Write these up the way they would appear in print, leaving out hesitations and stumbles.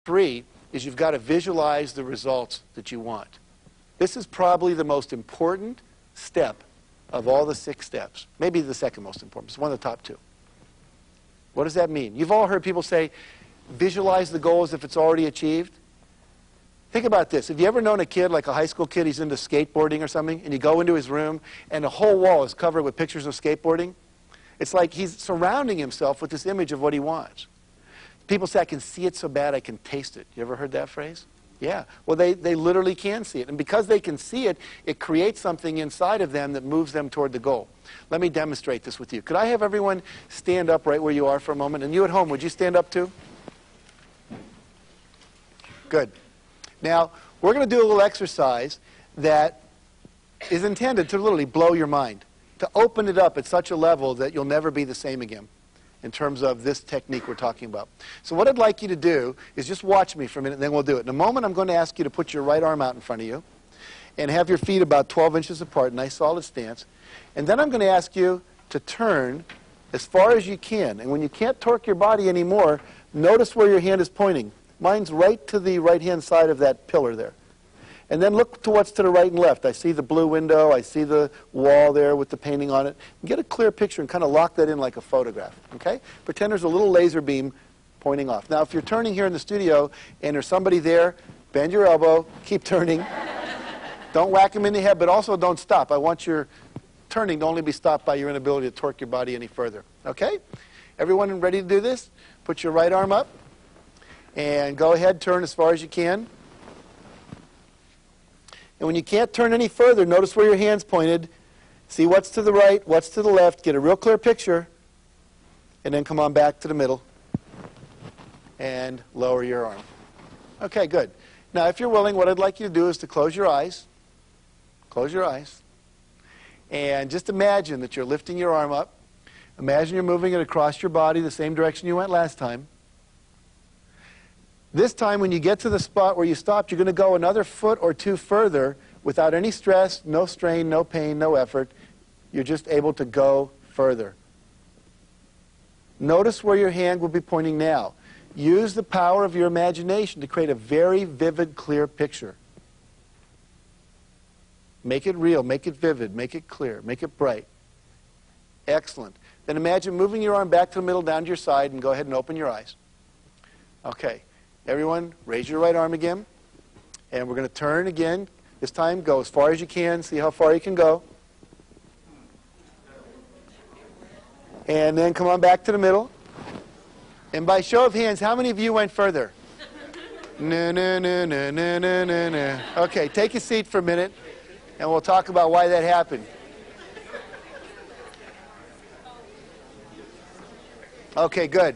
3 is you've got to visualize the results that you want. This is probably the most important step of all the 6 steps. Maybe the second most important. It's one of the top 2. What does that mean? You've all heard people say, visualize the goal as if it's already achieved. Think about this. Have you ever known a kid, like a high school kid, he's into skateboarding or something, and you go into his room, and the whole wall is covered with pictures of skateboarding? It's like he's surrounding himself with this image of what he wants. People say, I can see it so bad I can taste it. You ever heard that phrase? Yeah. Well, they literally can see it. And because they can see it, it creates something inside of them that moves them toward the goal. Let me demonstrate this with you. Could I have everyone stand up right where you are for a moment? And you at home, would you stand up too? Good. Now, we're going to do a little exercise that is intended to literally blow your mind, to open it up at such a level that you'll never be the same again in terms of this technique we're talking about. So what I'd like you to do is just watch me for a minute, and then we'll do it. In a moment, I'm going to ask you to put your right arm out in front of you and have your feet about 12 inches apart, nice solid stance. And then I'm going to ask you to turn as far as you can. And when you can't torque your body anymore, notice where your hand is pointing. Mine's right to the right-hand side of that pillar there. And then look to what's to the right and left. I see the blue window. I see the wall there with the painting on it. And get a clear picture and kind of lock that in like a photograph. Okay? Pretend there's a little laser beam pointing off. Now, if you're turning here in the studio and there's somebody there, bend your elbow, keep turning. Don't whack them in the head, but also don't stop. I want your turning to only be stopped by your inability to torque your body any further. Okay? Everyone ready to do this? Put your right arm up. And go ahead, turn as far as you can. And when you can't turn any further, notice where your hand's pointed. See what's to the right, what's to the left. Get a real clear picture. And then come on back to the middle. And lower your arm. Okay, good. Now, if you're willing, what I'd like you to do is to close your eyes. Close your eyes. And just imagine that you're lifting your arm up. Imagine you're moving it across your body the same direction you went last time. This time, when you get to the spot where you stopped, you're going to go another foot or 2 further without any stress, no strain, no pain, no effort. You're just able to go further. Notice where your hand will be pointing now. Use the power of your imagination to create a very vivid, clear picture. Make it real, make it vivid, make it clear, make it bright. Excellent. Then imagine moving your arm back to the middle, down to your side, and go ahead and open your eyes. Okay. Everyone, raise your right arm again. And we're going to turn again. This time, go as far as you can. See how far you can go. And then come on back to the middle. And by show of hands, how many of you went further? No, no, no, no, no, no, no, no. Okay, take a seat for a minute, and we'll talk about why that happened. Okay, good.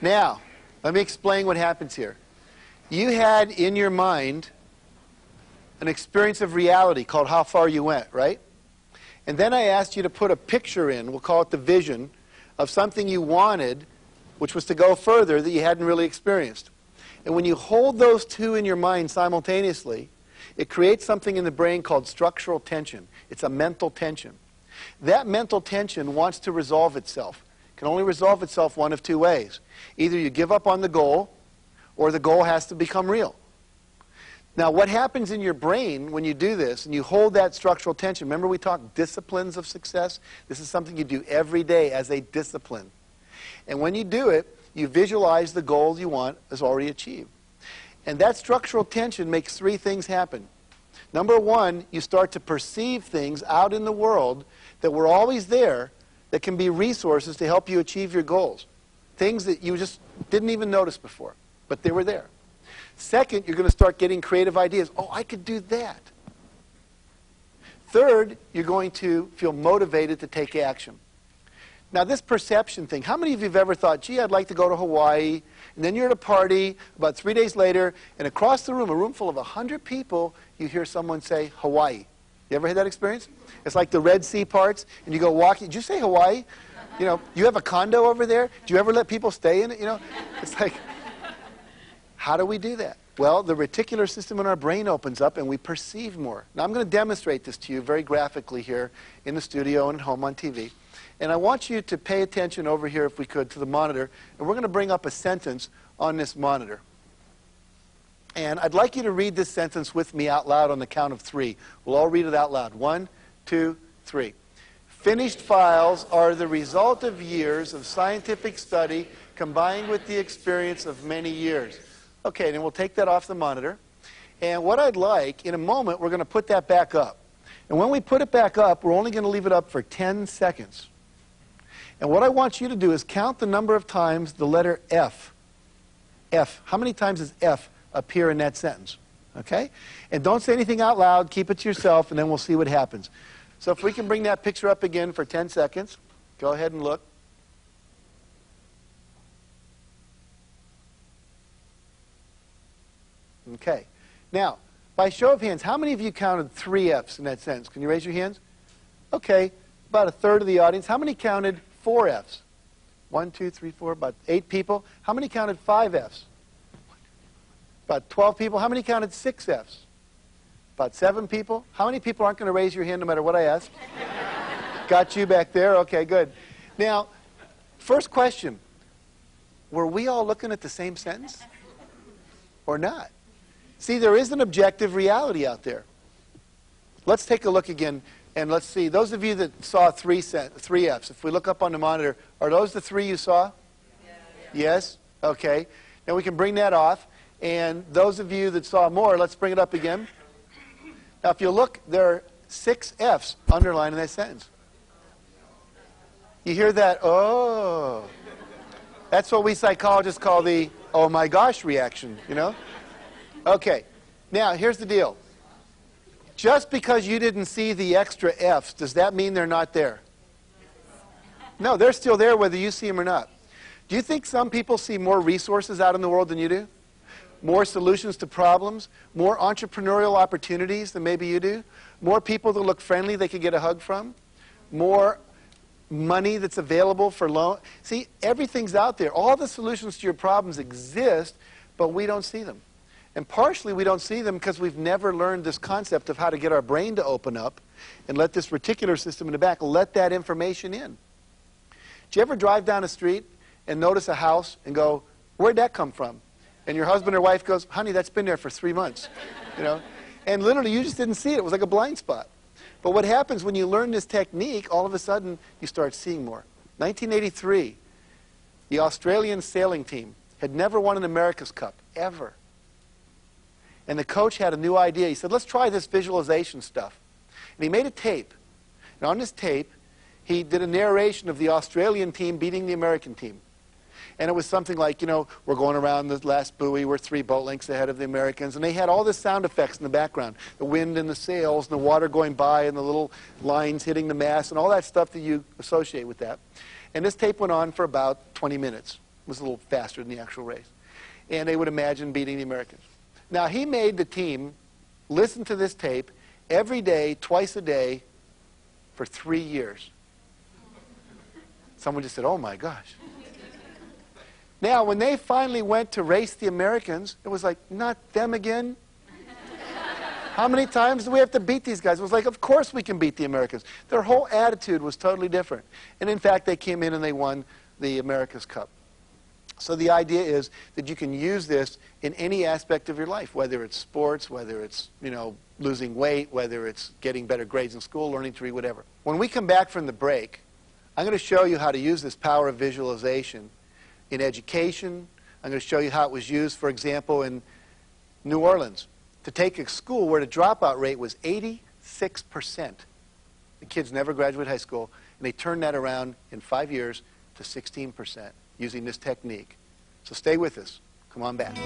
Now, let me explain what happens here. You had in your mind an experience of reality called how far you went, right? And then I asked you to put a picture in, we'll call it the vision, of something you wanted, which was to go further that you hadn't really experienced. And when you hold those two in your mind simultaneously, it creates something in the brain called structural tension. It's a mental tension. That mental tension wants to resolve itself. It can only resolve itself one of 2 ways. Either you give up on the goal, or the goal has to become real. Now, what happens in your brain when you do this, and you hold that structural tension, remember we talked disciplines of success? This is something you do every day as a discipline. And when you do it, you visualize the goal you want as already achieved. And that structural tension makes 3 things happen. Number 1, you start to perceive things out in the world that were always there that can be resources to help you achieve your goals. Things that you just didn't even notice before, but they were there. Second, you're going to start getting creative ideas. Oh, I could do that. Third, you're going to feel motivated to take action. Now, this perception thing, how many of you have ever thought, gee, I'd like to go to Hawaii, and then you're at a party about 3 days later, and across the room, a room full of 100 people, you hear someone say Hawaii. You ever had that experience? It's like the Red Sea parts, and you go walking. Did you say Hawaii? You know, you have a condo over there? Do you ever let people stay in it? You know, it's like, how do we do that? Well, the reticular system in our brain opens up, and we perceive more. Now, I'm going to demonstrate this to you very graphically here in the studio and at home on TV. And I want you to pay attention over here, if we could, to the monitor. And we're going to bring up a sentence on this monitor. And I'd like you to read this sentence with me out loud on the count of 3. We'll all read it out loud. 1, 2, 3. Finished files are the result of years of scientific study combined with the experience of many years. Okay, then we'll take that off the monitor. And what I'd like, in a moment, we're going to put that back up. And when we put it back up, we're only going to leave it up for 10 seconds. And what I want you to do is count the number of times the letter F. F. How many times does F appear in that sentence? Okay? And don't say anything out loud. Keep it to yourself, and then we'll see what happens. So if we can bring that picture up again for 10 seconds. Go ahead and look. Okay. Now, by show of hands, how many of you counted 3 F's in that sentence? Can you raise your hands? Okay. About a third of the audience. How many counted 4 F's? 1, 2, 3, 4, about 8 people. How many counted 5 F's? About 12 people. How many counted 6 F's? About 7 people. How many people aren't going to raise your hand no matter what I ask? Got you back there? Okay, good. Now, first question. Were we all looking at the same sentence? Or not? See, there is an objective reality out there. Let's take a look again, and let's see. Those of you that saw 3 F's, if we look up on the monitor, are those the 3 you saw? Yeah. Yes? Okay. Now we can bring that off. And those of you that saw more, let's bring it up again. Now, if you look, there are 6 F's underlined in that sentence. You hear that? Oh. That's what we psychologists call the oh my gosh reaction, you know? Okay. Now, here's the deal. Just because you didn't see the extra F's, does that mean they're not there? No, they're still there whether you see them or not. Do you think some people see more resources out in the world than you do? More solutions to problems? More entrepreneurial opportunities than maybe you do? More people that look friendly they could get a hug from? More money that's available for loan? See, everything's out there. All the solutions to your problems exist, but we don't see them. And partially we don't see them because we've never learned this concept of how to get our brain to open up and let this reticular system in the back let that information in. Do you ever drive down a street and notice a house and go, where'd that come from? And your husband or wife goes, honey, that's been there for 3 months. You know? And literally you just didn't see it. It was like a blind spot. But what happens when you learn this technique, all of a sudden you start seeing more. 1983, the Australian sailing team had never won an America's Cup, ever. And the coach had a new idea. He said, let's try this visualization stuff. And he made a tape. And on this tape, he did a narration of the Australian team beating the American team. And it was something like, you know, we're going around the last buoy, we're 3 boat lengths ahead of the Americans. And they had all the sound effects in the background. The wind and the sails and the water going by and the little lines hitting the mast and all that stuff that you associate with that. And this tape went on for about 20 minutes. It was a little faster than the actual race. And they would imagine beating the Americans. Now, he made the team listen to this tape every day, twice a day, for 3 years. Someone just said, oh my gosh. Now, when they finally went to race the Americans, it was like, not them again? How many times do we have to beat these guys? It was like, of course we can beat the Americans. Their whole attitude was totally different. And in fact, they came in and they won the America's Cup. So the idea is that you can use this in any aspect of your life, whether it's sports, whether it's, you know, losing weight, whether it's getting better grades in school, learning to read, whatever. When we come back from the break, I'm going to show you how to use this power of visualization in education. I'm going to show you how it was used, for example, in New Orleans, to take a school where the dropout rate was 86%. The kids never graduated high school, and they turned that around in 5 years to 16% using this technique. So stay with us. Come on back.